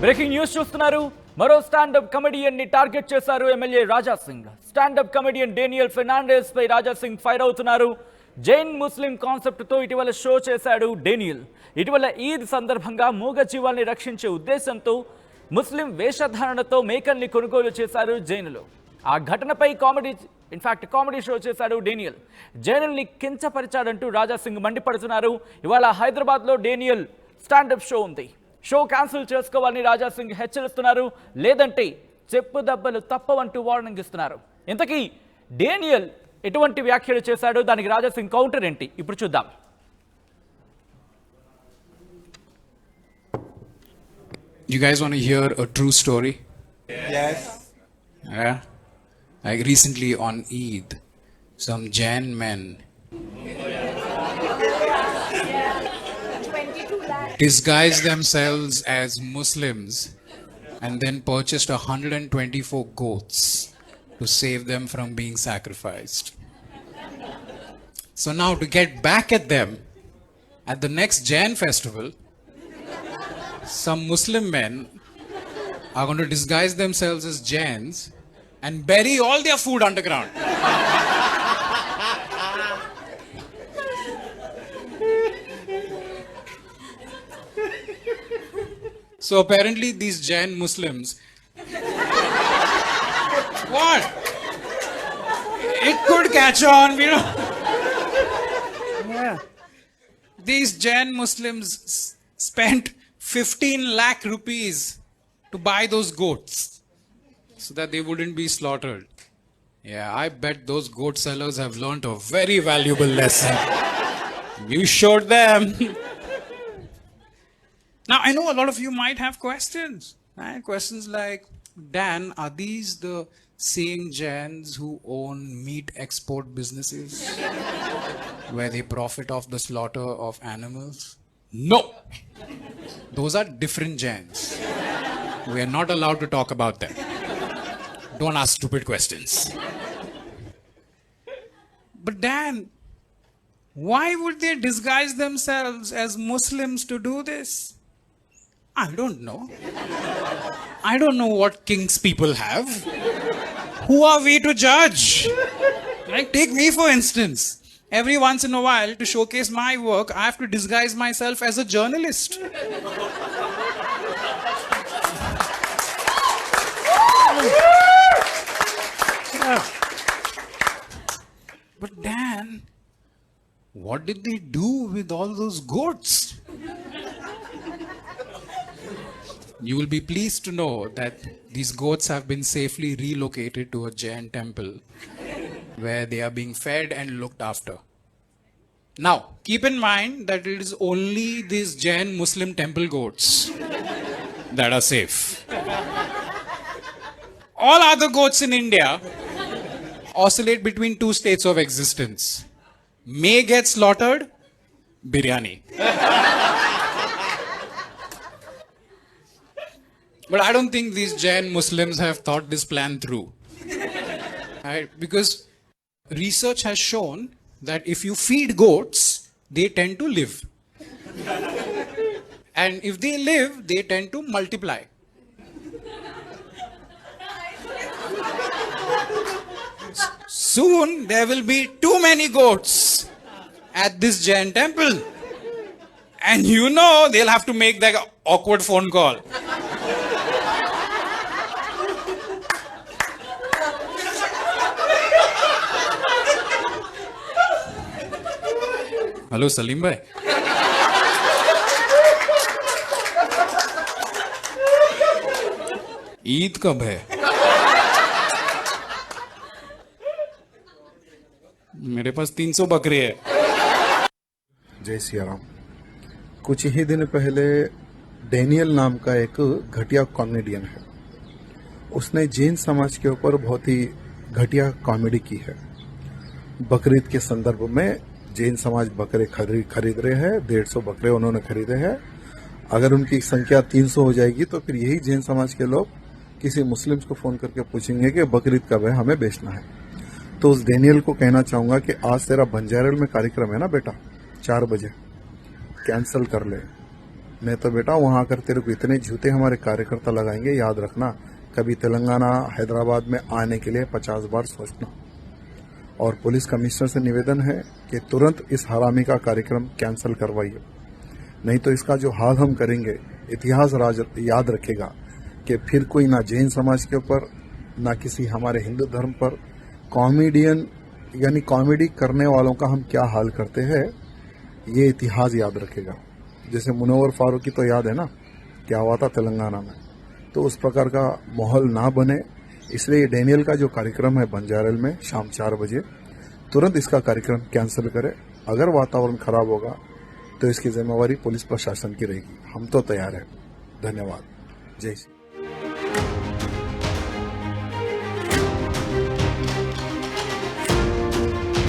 Breaking news చూస్తున్నారు. మరో stand up comedian ని టార్గెట్ చేశారు MLA Raja Singh. Stand up comedian Daniel Fernandes పై రాజా సింగ్ ఫైర్ అవుతున్నారు. జైన్ ముస్లిం కాన్సెప్ట్ తో ఇటీవల షో చేశాడు డేనియల్. ఇటీవల ఈద్ సందర్భంగా మూగ జీవాల్ని రక్షించే ఉద్దేశంతో ముస్లిం వేషధారణతో మేకల్ని కొనుగోలు చేశారు జైనులు. ఆ ఘటనపై కామెడీ షో చేశాడు డేనియల్. జైనుల్ని కించపరిచాడంటూ రాజా సింగ్ మండిపడుతున్నారు. ఇవాళ హైదరాబాద్లో డేనియల్ స్టాండప్ షో ఉంది. షో క్యాన్సిల్ చేసుకోవాలని రాజా సింగ్ హెచ్చరిస్తున్నారు. లేదంటే చెప్పు దెబ్బలు తప్పవంటూ వార్నింగ్ ఇస్తున్నారు. ఇంతకీ డేనియల్ ఎటువంటి వ్యాఖ్యలు చేశాడో దానికి రాజా సింగ్ కౌంటర్ ఏంటి ఇప్పుడు చూద్దాం. You guys want to hear a true story? Yes. Yeah. Like recently on Eid, some Jain men disguised themselves as Muslims and then purchased 124 goats to save them from being sacrificed. So now to get back at them, at the next Jain festival, some Muslim men are going to disguise themselves as Jains and bury all their food underground. So apparently these Jain Muslims, what? It could catch on, you know. Yeah. These Jain Muslims spent 15 lakh rupees to buy those goats so that they wouldn't be slaughtered. Yeah, I bet those goat sellers have learnt a very valuable lesson. You showed them. Now, I know a lot of you might have questions. Right? Questions like, Dan, are these the same Jains who own meat export businesses where they profit off the slaughter of animals? No! Those are different Jains. We are not allowed to talk about them. Don't ask stupid questions. But Dan, why would they disguise themselves as Muslims to do this? I don't know. I don't know what kings people have. Who are we to judge? Like, take me for instance. Every once in a while, to showcase my work, I have to disguise myself as a journalist. Yeah. But Dan, what did they do with all those goats? You will be pleased to know that these goats have been safely relocated to a Jain temple where they are being fed and looked after. Now, keep in mind that it is only these Jain Muslim temple goats that are safe. All other goats in India oscillate between two states of existence. May get slaughtered, biryani. But I don't think these Jain Muslims have thought this plan through. Right? Because research has shown that if you feed goats, they tend to live. And if they live, they tend to multiply. Soon there will be too many goats at this Jain temple. And you know they'll have to make that awkward phone call. Hello Salim भाई, ईद कब है? मेरे पास 300 बकरे है। जय सिया राम। कुछ ही दिन पहले डेनियल नाम का एक घटिया कॉमेडियन है, उसने जैन समाज के ऊपर बहुत ही घटिया कॉमेडी की है। बकरीद के संदर्भ में जैन समाज बकरे खरीद रहे हैं, 150 बकरे उन्होंने खरीदे हैं। अगर उनकी संख्या 300 हो जाएगी तो फिर यही जैन समाज के लोग किसी मुस्लिम्स को फोन करके पूछेंगे कि बकरीद कब है, हमें बेचना है। तो उस डेनियल को कहना चाहूंगा कि आज तेरा बंजारेल में कार्यक्रम है ना बेटा, 4 बजे कैंसिल कर ले। मैं तो बेटा वहां आकर तेरे को इतने जूते हमारे कार्यकर्ता लगाएंगे, याद रखना, कभी तेलंगाना हैदराबाद में आने के लिए 50 बार सोचना। और पुलिस कमिश्नर से निवेदन है कि तुरंत इस हरामी का कार्यक्रम कैंसिल करवाइए, नहीं तो इसका जो हाल हम करेंगे इतिहास याद रखेगा कि फिर कोई ना जैन समाज के ऊपर ना किसी हमारे हिंदू धर्म पर कॉमेडियन यानी कॉमेडी करने वालों का हम क्या हाल करते हैं, ये इतिहास याद रखेगा। जैसे मुनव्वर फारूकी तो याद है ना क्या हुआ था तेलंगाना में, तो उस प्रकार का माहौल ना बने, इसलिए डेनियल का जो कार्यक्रम है बंजारल में शाम 4 बजे, तुरंत इसका कार्यक्रम कैंसिल करें। अगर वातावरण खराब होगा तो इसकी जिम्मेवारी पुलिस प्रशासन की रहेगी। हम तो तैयार हैं। धन्यवाद। जय श्री